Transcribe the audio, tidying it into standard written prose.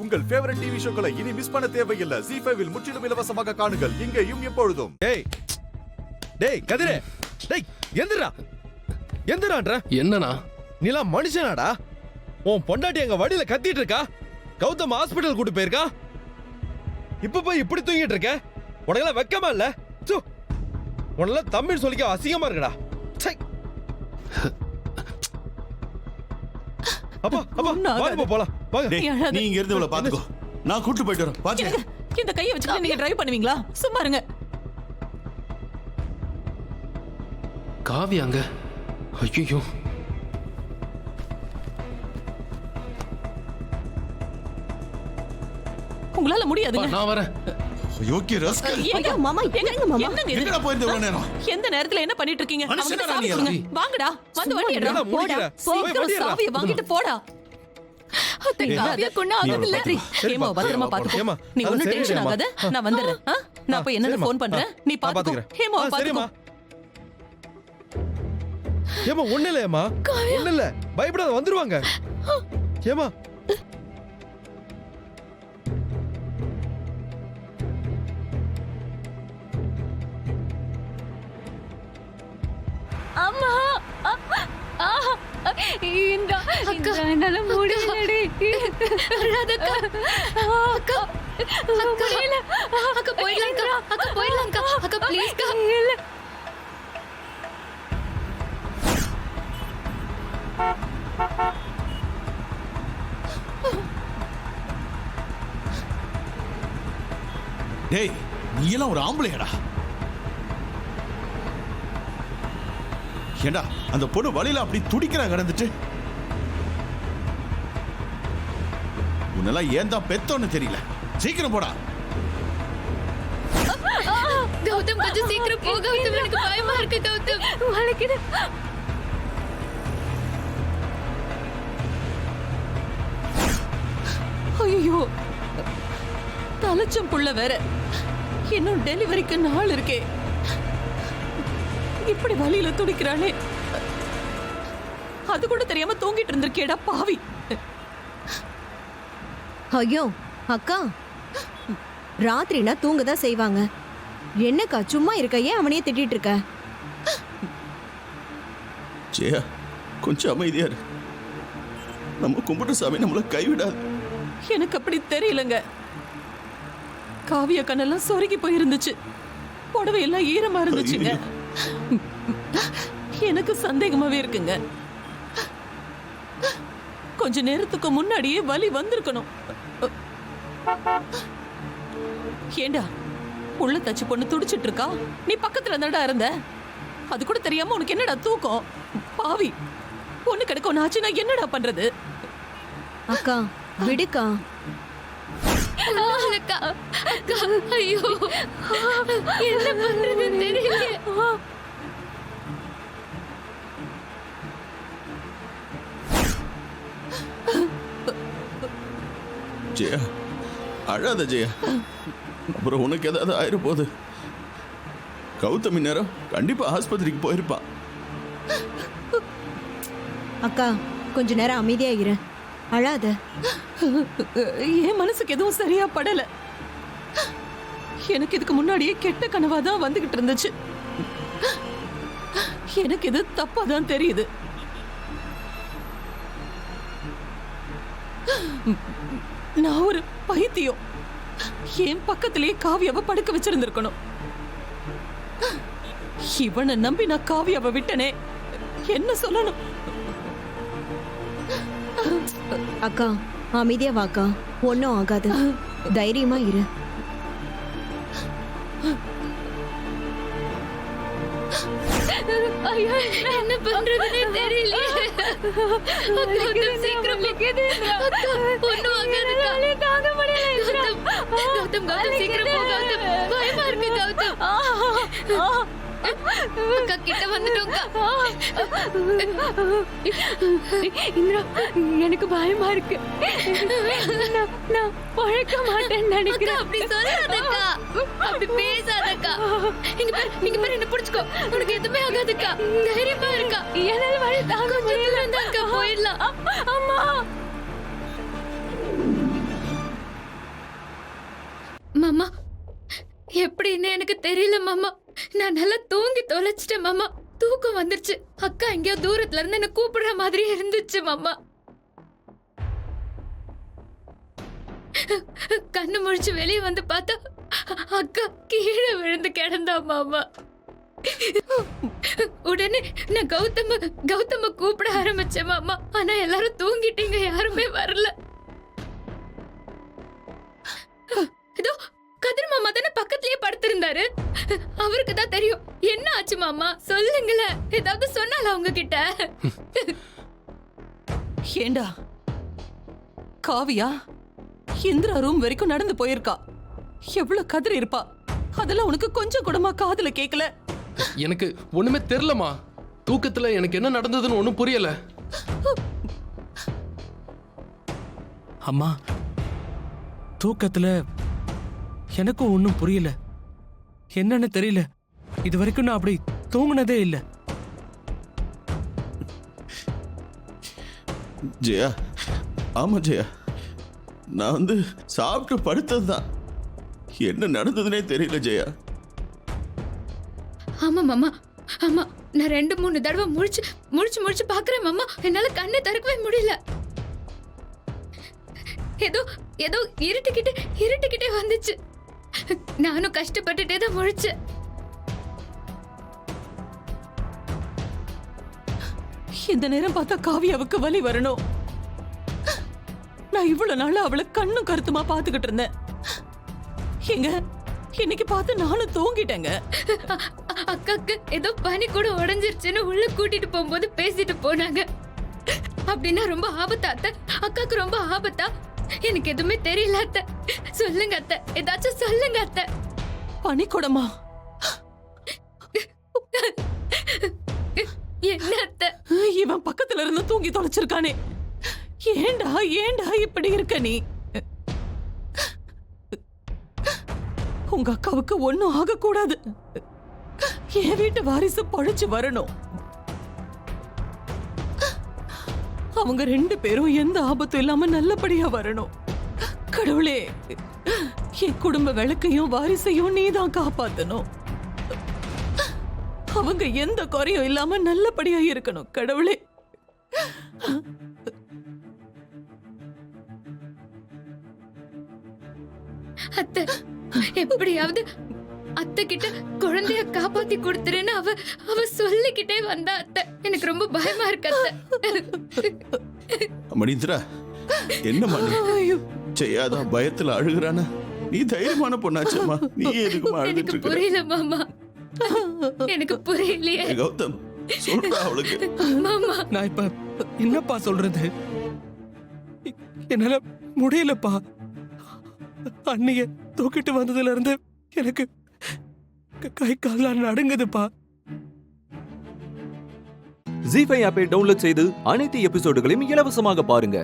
உங்கள் favourite TV ஷோக்களை இனி miss பண்ண தேவையில்லை. ZEE5 இல் முற்றிலும் இலவசமாக காணுங்கள். இங்கேயும் எப்பொழுதும். டேய் கதிரே, டேய் எந்திரா. எந்திரான்ற என்னண்ணா? நீலாம் மனுஷனாடா? உன் பொண்டாட்டி எங்க வடியில கத்திட்டு இருக்கா. கௌதம் ஹாஸ்பிடல் கூட்டு போயிருக்கா. இப்ப போய் இப்படி தூங்கிட்டு இருக்க. உனக்கெல்லாம் வெக்கமா இல்ல? உனெல்லாம் தமிழ் சொல்லிக்க அசிங்கமா இருக்குடா. அப்பா அப்பா வாங்க போலாம் வாங்க. நீ இங்க இருந்து இவளை பாத்துக்கோ, நான் கூட்டு போயிட்டு வரேன். பாத்து இந்த கையை வச்சுட்டு நீங்க டிரைவ் பண்ணுவீங்களா? சும்மா இருங்க. காவியாங்க. ஐயோ, உங்களால முடியாதுங்க. நான் வரேன். Okay rascal. ஏங்க மாமா, எங்க மாமா? என்னங்க இது? எங்கடா போயிருந்த இவ்வளவு நேரம்? எந்த நேரத்துல என்ன பண்ணிட்டு இருக்கீங்க? மனுஷனா அவங்க நீ சாவி கொடுங்க. வாங்கடா, வந்து வண்டி எடுடா. போடா, சீக்கிரம் சாவியை வாங்கிட்டு போடா. அத்தை காவியா கொண்டு ஆகல. ஏமா பத்திரமா பாத்துக்கோ. நீ ஒண்ணும் டென்ஷன் ஆகாத. நான் வந்துறேன். நான் போய் என்னன்னு ஃபோன் பண்றேன். நீ பாத்துக்கோ. ஏமா பாத்துக்கோ. ஏமா ஒண்ணு இல்ல. ஏமா ஒண்ணு இல்ல, பயப்படாத, வந்துருவாங்க. ஏமா அம்மா இந்த என்னால முடியலடி. அழாதக்கா. அக்கா அக்கா போயிடலாம்க்கா. அக்கா போயிடலாம்க்கா. அக்கா ப்ளீஸ்க்கா. இல்ல டேய், நீ எல்லாம் ஒரு ஆம்பளையடா. ஏண்டா அந்த பொண்ணு வழியில அப்படி துடிக்கிறா கிடந்துட்டு. உன்னெல்லாம் ஏன் தான் பெத்தோன்னு தெரியல. சீக்கிரம் போடா. கௌதம் கொஞ்சம் சீக்கிரம் போ கௌதம், எனக்கு பயமா இருக்கு கௌதம். வலிக்குது. ஐயோ, தலைச்சம் புள்ள வேற. இன்னும் டெலிவரிக்கு நாள் இருக்கே. இப்படி வலியில துடிக்கிறானே. அது கூட தெரியாம தூங்கிட்டு இருந்திருக்கேடா பாவி. ஐயோ அக்கா, ராத்திரினா தூங்கதான் செய்வாங்க. என்னக்கா சும்மா இருக்க? ஏன் அவனையே திட்டிட்டு இருக்க? ஜெயா, கொஞ்சம் அமைதியா இரு. நம்ம கும்பிட்டு சாமி நம்மள கைவிடாது. எனக்கு அப்படி தெரியலங்க. காவிய கண்ணெல்லாம் சொருகி போயிருந்துச்சு. புடவையெல்லாம் ஈரமா இருந்துச்சுங்க. எனக்கு சந்தேகமாவே இருக்குங்க. கொஞ்ச நேரத்துக்கு முன்னாடியே வலி வந்திருக்கணும். ஏண்டா உள்ள தச்சு பொண்ணு துடிச்சிட்டு இருக்கா, நீ பக்கத்துல இருந்தாடா இருந்த. அது கூட தெரியாம உனக்கு என்னடா தூக்கம்? பாவி, பொண்ணு கிடக்க ஒன்னு ஆச்சுன்னா என்னடா பண்றது? அக்கா விடுக்கா. அக்கா அக்கா ஐயோ என்ன பண்றது தெரியல. ஜெயா, அழாத ஜெயா. அப்புறம் உனக்கு ஏதாவது ஆயிர போகுது. கௌதமி நேரம் கண்டிப்பா ஆஸ்பத்திரிக்கு போயிருப்பான். அக்கா கொஞ்ச நேரம் அமைதியா இரு, அழாத. என் மனசுக்கு எதுவும் சரியா படல. எனக்கு இதுக்கு முன்னாடியே கெட்ட கனவா தான் வந்துகிட்டு இருந்துச்சு. எனக்கு இது தப்பா தான் தெரியுது. நான் ஒரு பைத்தியம். என் பக்கத்திலேயே காவியாவை படுக்க வச்சிருந்திருக்கணும். இவனை நம்பி நான் காவியாவை விட்டனே, என்ன சொல்லணும்? அக்கா அமைதியா வாக்கா, ஒன்னும் ஆகாது, தைரியமா இரு. ஐயோ என்ன பண்றதுன்னே தெரியல. கௌதம் சீக்கிரம் அக்கா ஒண்ணும் ஆகாதுக்கா. தாங்க முடியல. கௌதம் சீக்கிரம் போ கௌதம், பயமா இருக்கு கௌதம். அக்கா கிட்ட வந்துட்டோம்க்கா. இந்திரா எனக்கு பயமா இருக்கு. நான் பழக்க மாட்டேன்னு நினைக்கிறேன். அப்படி சொல்லாதக்கா, அப்படி பேசாதக்கா. நீங்க பாரு என்ன புடிச்சுக்கோ, உனக்கு எதுவுமே ஆகாதுக்கா. தைரியமா இருக்கா. என்னால வழி தாங்க முடியல. போயிடலாம். அம்மா மாமா எப்படின்னு எனக்கு தெரியல மாமா. நான் நல்லா தூங்கி தொலைச்சிட்டேன் மாமா. தூக்கம் வந்துருச்சு. அக்கா எங்கேயோ தூரத்துல இருந்து என்ன கூப்பிடுற மாதிரி இருந்துச்சு மாமா. கண்ணு முழிச்சு வெளியே வந்து பார்த்தா அக்கா கீழே விழுந்து கிடந்தா மாமா. உடனே நான் கௌதம கூப்பிட ஆரம்பிச்சேன் மாமா. ஆனா எல்லாரும் தூங்கிட்டீங்க, யாருமே வரல. ஏதோ கதிர் மாமா தானே பக்கத்துலயே படுத்திருந்தாரு. அவருக்கு தான் தெரியும். என்ன ஆச்சு மாமா, சொல்லுங்களேன். ஏதாவது சொன்னால அவங்க கிட்ட? ஏண்டா காவியா இந்திரா ரூம் வரைக்கும் நடந்து போயிருக்கா. எவ்வளவு கதிர் இருப்பா. அதெல்லாம் உனக்கு கொஞ்சம் கூடமா காதுல கேட்கல? எனக்கு ஒண்ணுமே தெரியலமா. தூக்கத்துல எனக்கு என்ன நடந்ததுன்னு ஒண்ணும் புரியல. அம்மா, தூக்கத்துல எனக்கும் ஒன்றும் புரியல. என்னன்னு தெரியல. இது வரைக்கும் நான் அப்படி தூங்குனதே இல்லை. ஜெயா, ஆமா ஜெயா, நான் சாப்பிட்டு படுத்ததுதான். என்ன நடந்ததுன்னே தெரியல ஜெயா. ஆமா மாமா, ஆமா. நான் 2-3 தடவை முழிச்சு பாக்குறேன் மாமா. என்னால கண்ணை திறக்கவே முடியல. ஏதோ இருட்டுக்கிட்டே வந்துச்சு. நானும் கஷ்டப்பட்டுட்டே தான் முழிச்சேன். இந்த நேரம் பார்த்தா காவியாவுக்கு வலி வரணும். நான் இவ்வளவு நாள் அவளை கண்ணும் கருத்துமா பாத்துக்கிட்டு இருந்தேன். எங்க இன்னைக்கு பார்த்து நானும் தூங்கிட்டேங்க. அக்காக்கு ஏதோ பனி கூட உடைஞ்சிருச்சுன்னு உள்ள கூட்டிட்டு போகும்போது பேசிட்டு போனாங்க. அப்படின்னா ரொம்ப ஆபத்தா அத்தை? அக்காக்கு ரொம்ப ஆபத்தா? எனக்கு எதுவுமே தெரியல அத்தை. சொல்லுங்க அத்தை, ஏதாச்சும் சொல்லுங்க அத்தை. பனிக்கூடமா? என்ன அத்தை? இவன் பக்கத்துல இருந்து தூங்கி தொலைச்சிருக்கானே. ஏண்டா இப்படி இருக்க நீ? உங்க அக்காவுக்கு ஒண்ணும் ஆக கூடாது. என் வீட்டு வாரிசு பழிச்சு வரணும். அவங்க 2 பேரும் எந்த ஆபத்தும் இல்லாம நல்லபடியா வரணும். கடவுளே, என் குடும்ப விளக்கையும் வாரிசையும் நீதான் காப்பாத்தணும். அவங்க எந்த குறையும் இல்லாம நல்லபடியா இருக்கணும் கடவுளே. அத்தை, எப்படியாவது அத்தை கிட்ட குழந்தைய காப்பாத்தி கொடுத்துருன்னு அவ சொல்லிக்கிட்டே வந்தா அத்தை. எனக்கு ரொம்ப பயமா இருக்கு அத்தை. மணிந்திரா, என்ன மணி செய்யாதான் பயத்துல அழுகுறானா? நீ தைரியமான பொண்ணாச்சம்மா. நீ எதுக்குமா அழுதுட்டு எனக்கு இருக்க? புரியல மாமா, எனக்கு புரியலையே. கௌதம், சொல்றா அவளுக்கு. மாமா, நான் இப்ப என்னப்பா சொல்றது? என்னால முடியலப்பா. அன்னைய தூக்கிட்டு வந்ததுல இருந்து எனக்கு கை கால்லாம் நடுங்குதுப்பா. ஜீ5 ஆப்பை டவுன்லோட் செய்து அனைத்து எபிசோடுகளையும் இலவசமாக பாருங்க.